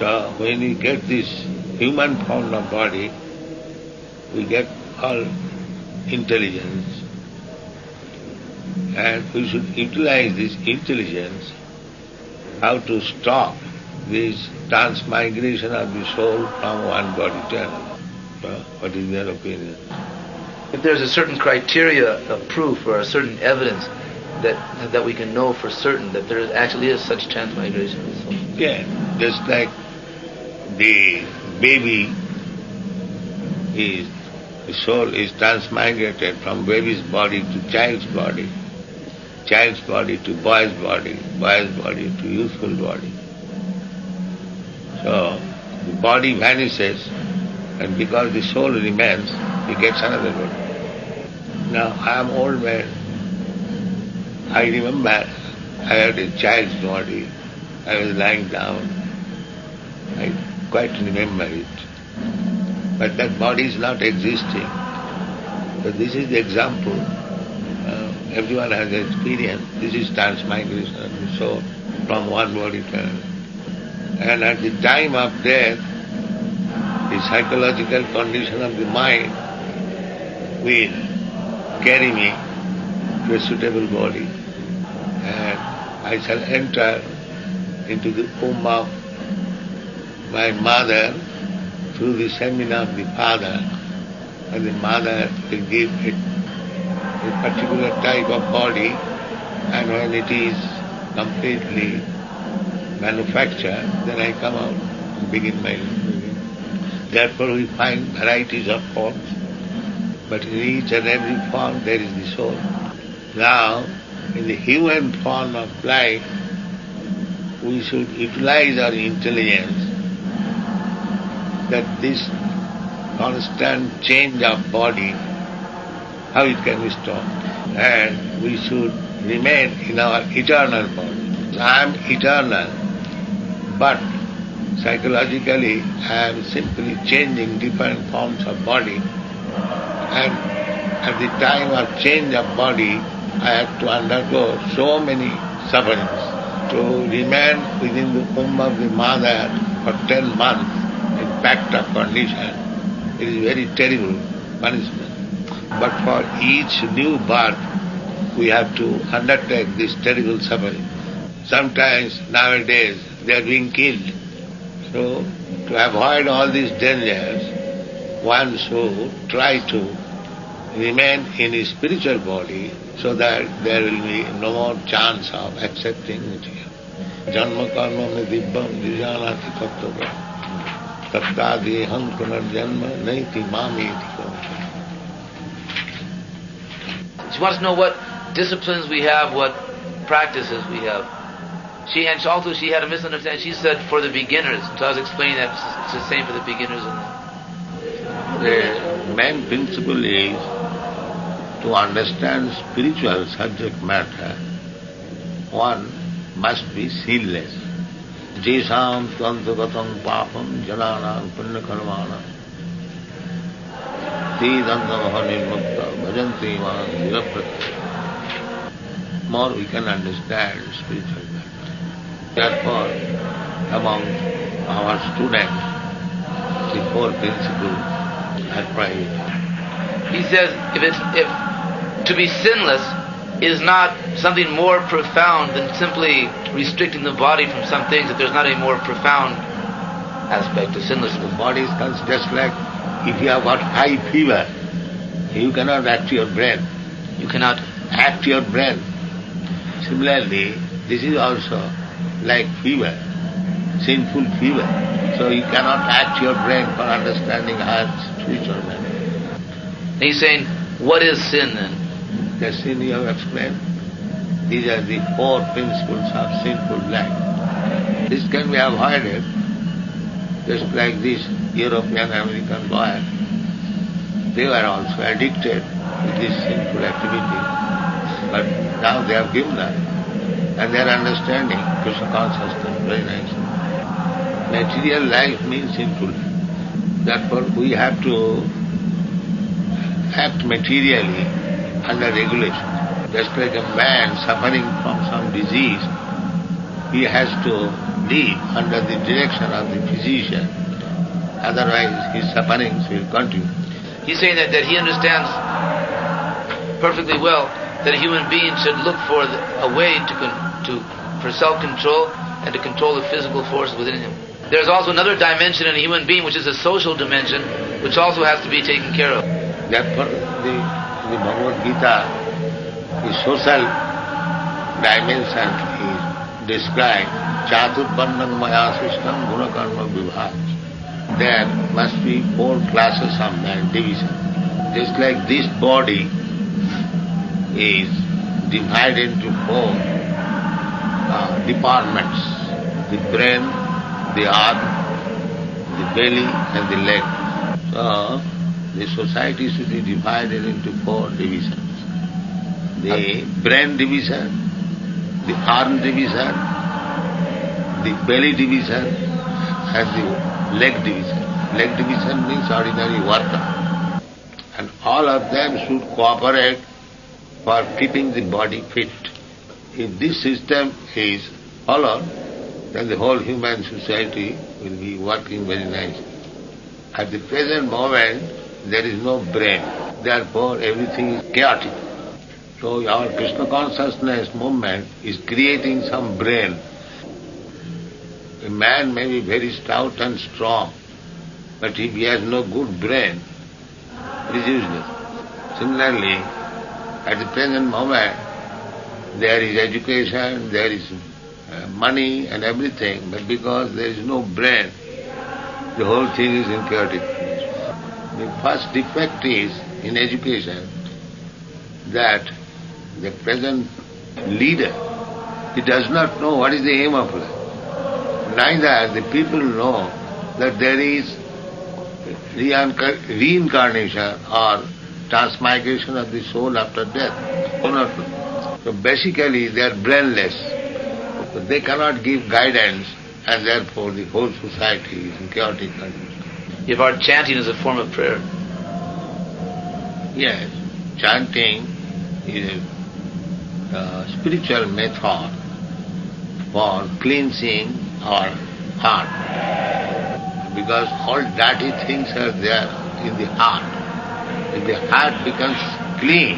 So when we get this human form of body, we get all intelligence, and we should utilize this intelligence how to stop this transmigration of the soul from one body to another. What is your opinion? If there's a certain criteria of proof or a certain evidence that we can know for certain that there actually is such transmigration of the soul. Yeah, just like the baby the soul is transmigrated from baby's body to child's body to boy's body to youthful body. So the body vanishes, and because the soul remains, he gets another body. Now I am old man. I remember I had a child's body. I was lying down. I quite remember it. But that body is not existing. So this is the example. Everyone has experience. This is transmigration of the soul from one body to another. And at the time of death, the psychological condition of the mind will carry me to a suitable body. And I shall enter into the womb of my mother through the semen of the father, and the mother will give it a particular type of body, and when it is completely manufactured, then I come out and begin my living. Therefore we find varieties of forms, but in each and every form there is the soul. Now, in the human form of life, we should utilize our intelligence that this constant change of body, how it can be stopped. And we should remain in our eternal body. I am eternal, but psychologically I am simply changing different forms of body, and at the time of change of body I have to undergo so many sufferings. To remain within the womb of the mother for 10 months in packed up condition, it is very terrible punishment. But for each new birth we have to undertake this terrible suffering. Sometimes nowadays they are being killed. So to avoid all these dangers, one should try to remain in his spiritual body so that there will be no more chance of accepting material. Janma karma me dibbam vijanati tattva tattadeham punarjanma naiti mameti. She wants to know what disciplines we have, what practices we have. She had a misunderstanding. She said for the beginners. So I was explaining that it's the same for the beginners. The main principle is to understand spiritual subject matter, one must be sinless. Jesam tvantagatam papam jananam punyakarmana te dandamaha nirmukta bhajanti man viraprati. More we can understand spiritual matter. Therefore, among our students, the four principles are private. He says if to be sinless is not something more profound than simply restricting the body from some things, that there's not a more profound aspect of sinlessness. The body is just like if you have got high fever, you cannot act your brain. You cannot act your brain. Similarly, this is also like fever, sinful fever. So you cannot act your brain for understanding our spiritual matter. And he's saying, what is sin then? The sin you have explained. These are the four principles of sinful life. This can be avoided, just like this European American boy. They were also addicted to this sinful activity. But now they have given up. And they are understanding Krishna consciousness very nicely. Material life means sinful. Therefore we have to act materially under regulation. Just like a man suffering from some disease, he has to live under the direction of the physician. Otherwise his sufferings will continue. He's saying that he understands perfectly well that a human being should look for a way for self-control and to control the physical force within him. There's also another dimension in a human being, which is a social dimension, which also has to be taken care of. Therefore, the Bhagavad Gita, the social dimension is described. Chaturvarnam maya srishtam gunakarma vibhag. There must be 4 classes of man, division. Just like this body is divided into 4 departments: the brain, the arm, the belly and the leg. So, the society should be divided into 4 divisions. The brain division, the arm division, the belly division and the leg division. Leg division means ordinary worker. And all of them should cooperate for keeping the body fit. If this system is followed, then the whole human society will be working very nicely. At the present moment, there is no brain. Therefore, everything is chaotic. So our Krishna consciousness movement is creating some brain. A man may be very stout and strong, but if he has no good brain, it is useless. Similarly, at the present moment, there is education, there is money and everything, but because there is no brain, the whole thing is in chaotic. The first defect is in education that the present leader, he does not know what is the aim of life. Neither the people know that there is reincarnation or transmigration of the soul after death. So basically they are brainless. So they cannot give guidance, and therefore the whole society is in chaotic condition. If our chanting is a form of prayer. Yes, chanting is a spiritual method for cleansing our heart. Because all dirty things are there in the heart. If the heart becomes clean,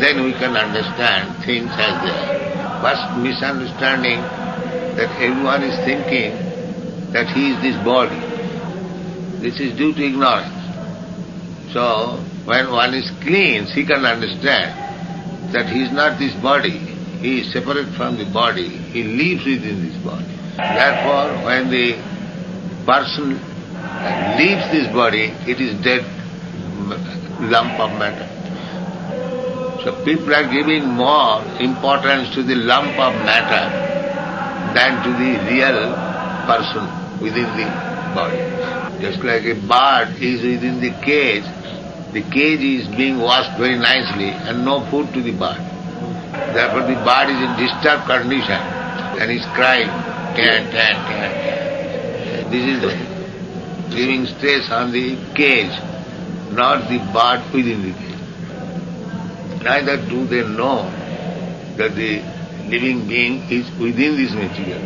then we can understand things as they are. First misunderstanding that everyone is thinking that he is this body. This is due to ignorance. So, when one is clean, he can understand that he is not this body. He is separate from the body. He lives within this body. Therefore, when the person leaves this body, it is dead lump of matter. So people are giving more importance to the lump of matter than to the real person within the body. Just like a bird is within the cage is being washed very nicely and no food to the bird. Therefore the bird is in disturbed condition and is crying, can. This is giving stress on the cage, not the bird within the cage. Neither do they know that the living being is within this material.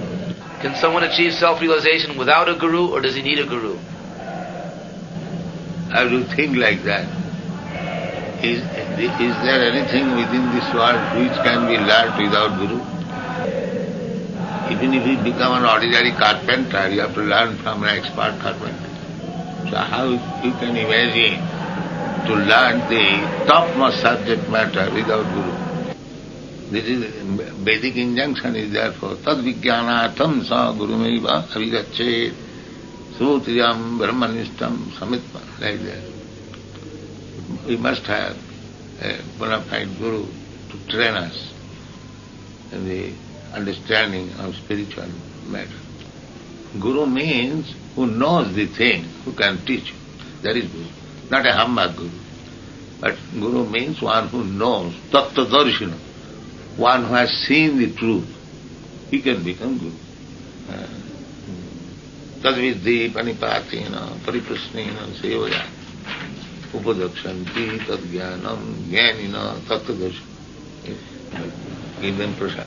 Can someone achieve self-realization without a guru, or does he need a guru? I do think like that. Is there anything within this world which can be learnt without guru? Even if you become an ordinary carpenter, you have to learn from an expert carpenter. So how you can imagine to learn the topmost subject matter without guru? This is Vedic injunction is therefore tad vijnanatham sa gurumeva avigachet sutriyam brahmanistam samitva, like that. We must have a bona fide guru to train us in the understanding of spiritual matter. Guru means who knows the thing, who can teach you. That is Guru. Not a humbug Guru. But Guru means one who knows, tattva darshana, one who has seen the truth. He can become Guru. Tadviddhi panipatina pariprasnena sevaya upadakshanti tadjnanam jnanina tattva darshana. Give them prasad.